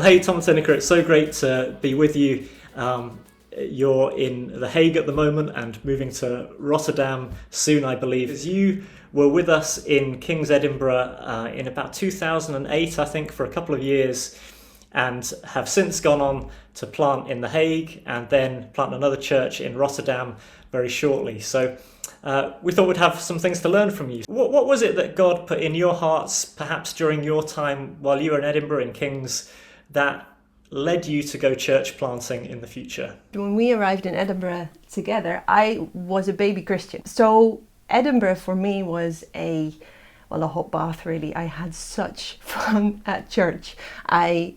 Well, hey, Tom and Tineke, it's so great to be with you. You're in The Hague at the moment and moving to Rotterdam soon, I believe. As you were with us in King's Edinburgh in about 2008, I think, for a couple of years, and have since gone on to plant in The Hague and then plant another church in Rotterdam very shortly. So we thought we'd have some things to learn from you. What was it that God put in your hearts, perhaps during your time while you were in Edinburgh in King's, that led you to go church planting in the future? When we arrived in Edinburgh together, I was a baby Christian. So Edinburgh for me was a hot bath, really. I had such fun at church. I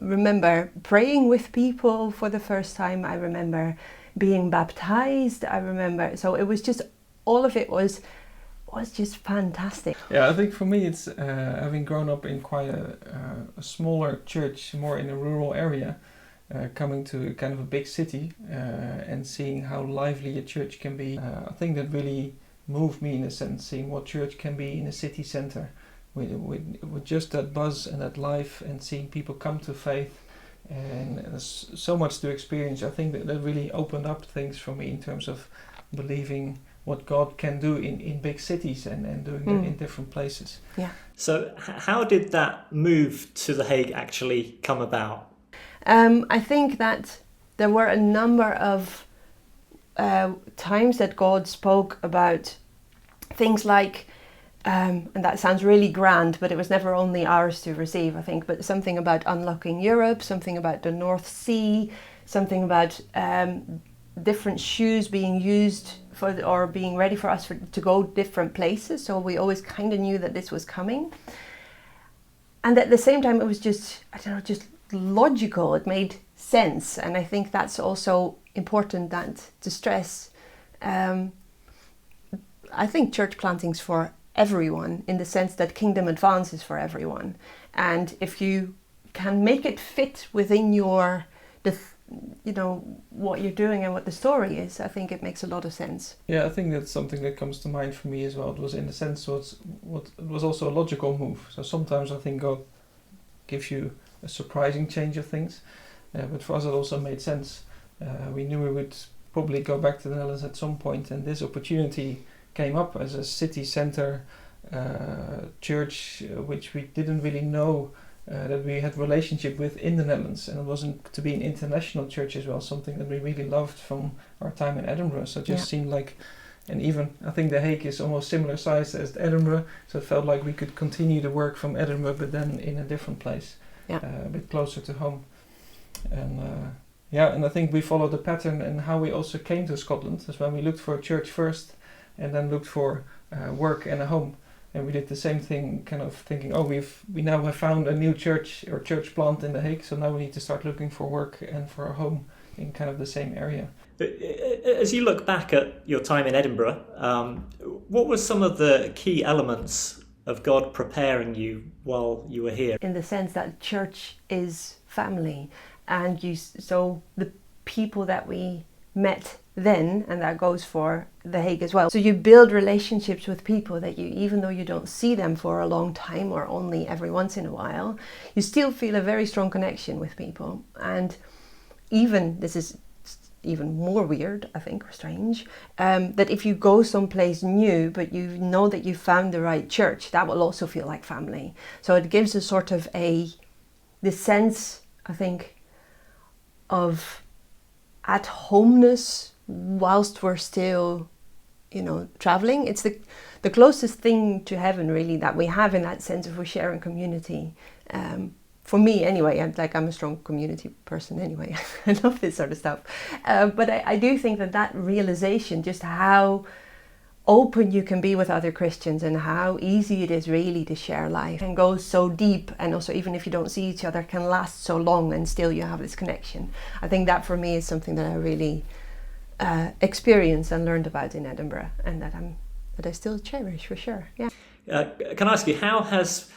remember praying with people for the first time. I remember being baptized. So it was just, all of it was just fantastic. Yeah, I think for me it's having grown up in quite a smaller church, more in a rural area, coming to kind of a big city and seeing how lively a church can be. I think that really moved me in a sense, seeing what church can be in a city centre with just that buzz and that life, and seeing people come to faith. And there's so much to experience. I think that really opened up things for me in terms of believing what God can do in big cities and doing that in different places. Yeah. So how did that move to The Hague actually come about? I think that there were a number of times that God spoke about things like, and that sounds really grand, but it was never only ours to receive, I think, but something about unlocking Europe, something about the North Sea, something about different shoes being used or being ready for us to go different places. So we always kind of knew that this was coming. And at the same time, it was just logical. It made sense. And I think that's also important to stress. I think church planting's for everyone, in the sense that kingdom advance is for everyone. And if you can make it fit within what you're doing and what the story is, I think it makes a lot of sense. Yeah, I think that's something that comes to mind for me as well. It was, in a sense, it was also a logical move. So sometimes I think God gives you a surprising change of things, but for us it also made sense. We knew we would probably go back to the Netherlands at some point, and this opportunity came up as a city centre church, which we didn't really know that we had relationship with in the Netherlands, and it wasn't to be an international church as well, something that we really loved from our time in Edinburgh. So it just seemed like, and even I think The Hague is almost similar size as Edinburgh, so it felt like we could continue the work from Edinburgh, but then in a different place, a bit closer to home. And and I think we followed the pattern, and how we also came to Scotland is when we looked for a church first, and then looked for work and a home. And we did the same thing, kind of thinking, we now have found a new church or church plant in The Hague, so now we need to start looking for work and for a home in kind of the same area. As you look back at your time in Edinburgh, what were some of the key elements of God preparing you while you were here? In the sense that church is family, and so the people that we met then, and that goes for The Hague as well. So you build relationships with people that you, even though you don't see them for a long time or only every once in a while, you still feel a very strong connection with people. And this is even more weird, I think, or strange, that if you go someplace new, but you know that you found the right church, that will also feel like family. So it gives a sort of this sense, I think, of at-homeness whilst we're still, traveling. It's the closest thing to heaven, really, that we have, in that sense of we're sharing community. For me, anyway, I'm a strong community person anyway. I love this sort of stuff. But I do think that realization, just how open you can be with other Christians and how easy it is really to share life and go so deep, and also even if you don't see each other, can last so long and still you have this connection. I think that for me is something that I really experienced and learned about in Edinburgh, and that I still cherish, for sure. Yeah. Can I ask you, how has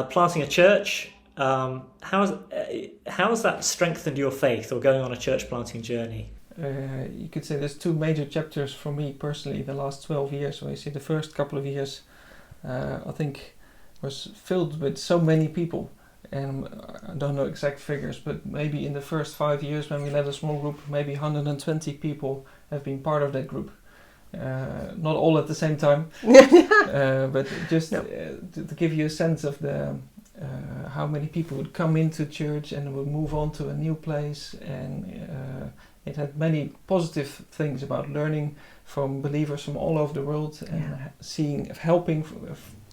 planting a church, how has that strengthened your faith, or going on a church planting journey? You could say there's two major chapters for me personally, the last 12 years. So I see the first couple of years, I think, was filled with so many people and I don't know exact figures, but maybe in the first 5 years when we led a small group, maybe 120 people have been part of that group. Not all at the same time, but just to give you a sense of the how many people would come into church and would move on to a new place, and it had many positive things about learning from believers from all over the world, and helping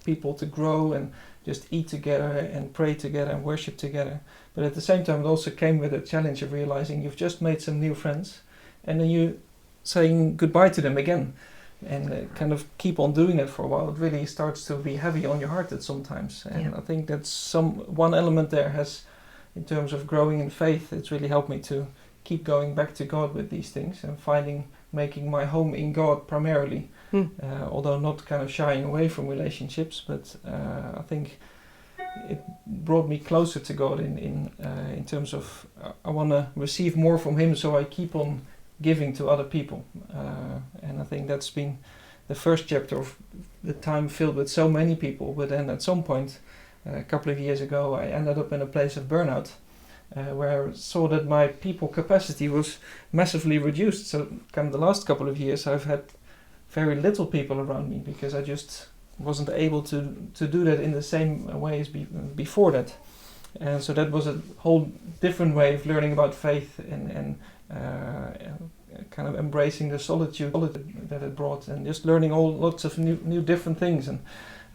people to grow and just eat together and pray together and worship together. But at the same time, it also came with a challenge of realizing you've just made some new friends, and then you saying goodbye to them again, and kind of keep on doing it for a while. It really starts to be heavy on your heart at sometimes, and I think that's one element there has, in terms of growing in faith, it's really helped me to keep going back to God with these things and making my home in God primarily, although not kind of shying away from relationships, but I think it brought me closer to God in terms of I want to receive more from Him, so I keep on giving to other people, and I think that's been the first chapter of the time filled with so many people. But then at some point, a couple of years ago, I ended up in a place of burnout, where I saw that my people capacity was massively reduced. So kind of the last couple of years I've had very little people around me, because I just wasn't able to do that in the same way as before that. And so that was a whole different way of learning about faith, and kind of embracing the solitude that it brought, and just learning lots of new different things. And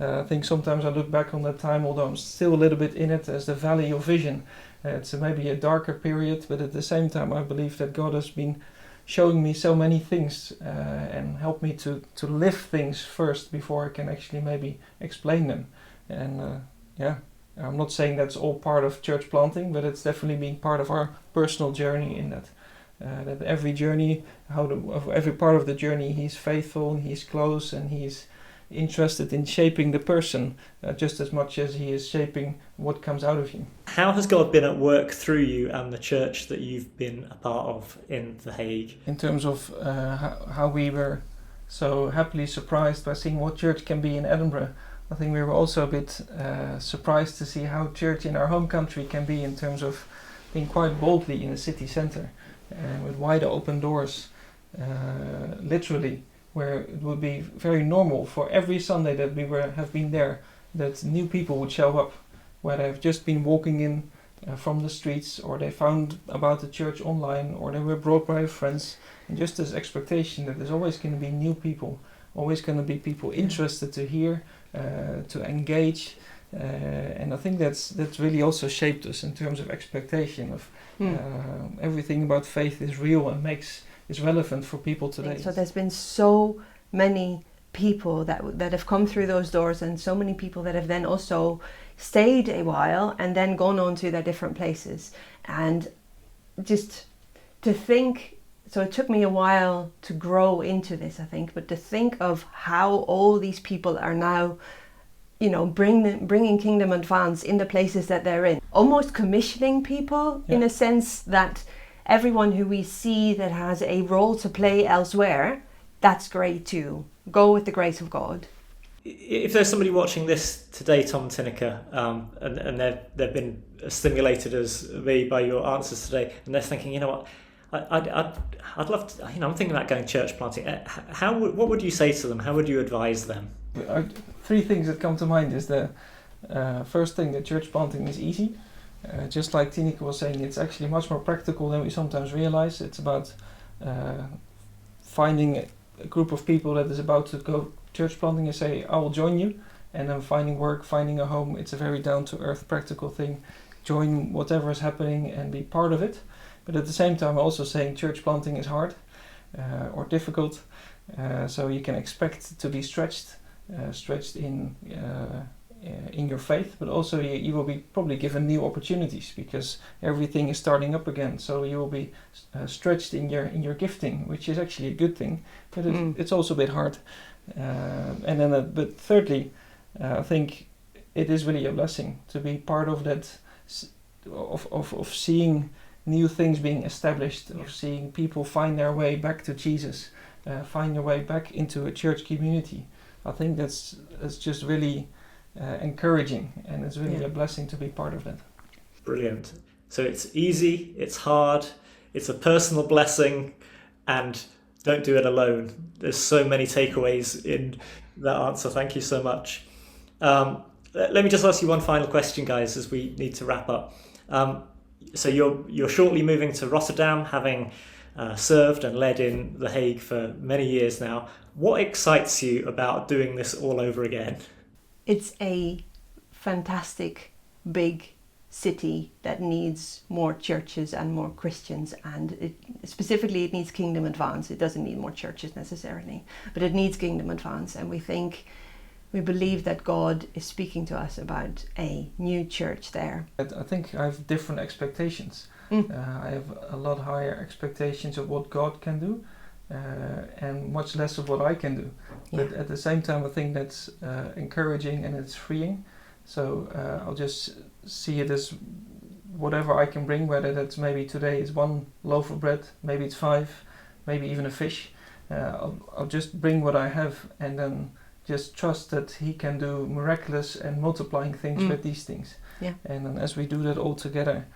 I think sometimes I look back on that time, although I'm still a little bit in it, as the valley of vision. It's maybe a darker period, but at the same time I believe that God has been showing me so many things, and helped me to live things first before I can actually maybe explain them. And I'm not saying that's all part of church planting, but it's definitely been part of our personal journey in that. That every journey, every part of the journey, He's faithful, He's close, and He's interested in shaping the person just as much as He is shaping what comes out of you. How has God been at work through you and the church that you've been a part of in The Hague? In terms of how we were so happily surprised by seeing what church can be in Edinburgh, I think we were also a bit surprised to see how church in our home country can be, in terms of being quite boldly in the city centre, with wide open doors, literally, where it would be very normal for every Sunday that we have been there, that new people would show up, where they've just been walking in from the streets, or they found about the church online, or they were brought by friends, and just this expectation that there's always going to be new people, always going to be people interested to hear, to engage, and I think that's really also shaped us in terms of expectation of everything about faith is real and is relevant for people today. So there's been so many people that have come through those doors, and so many people that have then also stayed a while and then gone on to their different places. And just to think, so it took me a while to grow into this, I think, but to think of how all these people are now, bringing Kingdom Advance in the places that they're in, almost commissioning people in a sense that everyone who we see that has a role to play elsewhere, that's great too. Go with the grace of God. If there's somebody watching this today, Tom and Tineke, and they've been stimulated as me by your answers today, and they're thinking, you know what, I'd love to, I'm thinking about going church planting. What would you say to them? How would you advise them? Three things that come to mind is the first thing, that church planting is easy. Just like Tineke was saying, it's actually much more practical than we sometimes realize. It's about finding a group of people that is about to go church planting and say, I will join you, and then finding work, finding a home. It's a very down-to-earth practical thing. Join whatever is happening and be part of it. But at the same time, also saying church planting is hard or difficult, so you can expect to be stretched in your faith, but also you will be probably given new opportunities, because everything is starting up again. So you will be stretched in your gifting, which is actually a good thing, but it's also a bit hard. But thirdly, I think it is really a blessing to be part of that, of seeing new things being established, of seeing people find their way back to Jesus, find their way back into a church community. I think that's just really encouraging, and it's really a blessing to be part of that. Brilliant. So it's easy, it's hard, it's a personal blessing, and don't do it alone. There's so many takeaways in that answer. Thank you so much. Let me just ask you one final question, guys, as we need to wrap up. So you're shortly moving to Rotterdam, having served and led in The Hague for many years now. What excites you about doing this all over again? It's a fantastic big city that needs more churches and more Christians, and specifically it needs kingdom advance. It doesn't need more churches necessarily, but it needs kingdom advance, and we believe that God is speaking to us about a new church there. I think I have different expectations. I have a lot higher expectations of what God can do, and much less of what I can do. Yeah. But at the same time, I think that's encouraging and it's freeing. So I'll just see it as whatever I can bring, whether that's maybe today is 1 loaf of bread, maybe it's 5, maybe even a fish. I'll just bring what I have and then just trust that He can do miraculous and multiplying things with these things. Yeah. And then as we do that all together,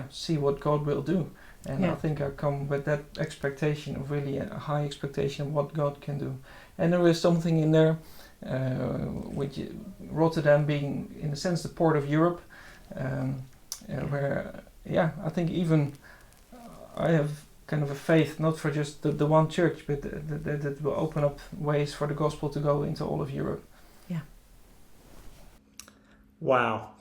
see what God will do. And I think I come with that expectation of really a high expectation of what God can do. And there is something in there, with Rotterdam being, in a sense, the port of Europe, where, I think even I have kind of a faith, not for just the one church, but that will open up ways for the gospel to go into all of Europe. Yeah. Wow.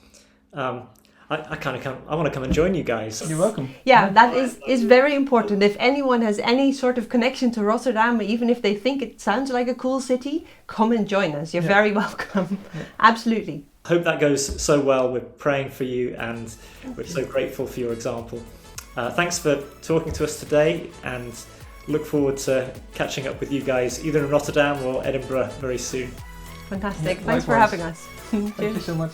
I want to come and join you guys. You're welcome. Yeah, that is very important. If anyone has any sort of connection to Rotterdam, even if they think it sounds like a cool city, come and join us. You're very welcome. Yeah. Absolutely. Hope that goes so well. We're praying for you and we're so grateful for your example. Thanks for talking to us today, and look forward to catching up with you guys either in Rotterdam or Edinburgh very soon. Fantastic. Yeah, Thanks for having us. Thank you so much.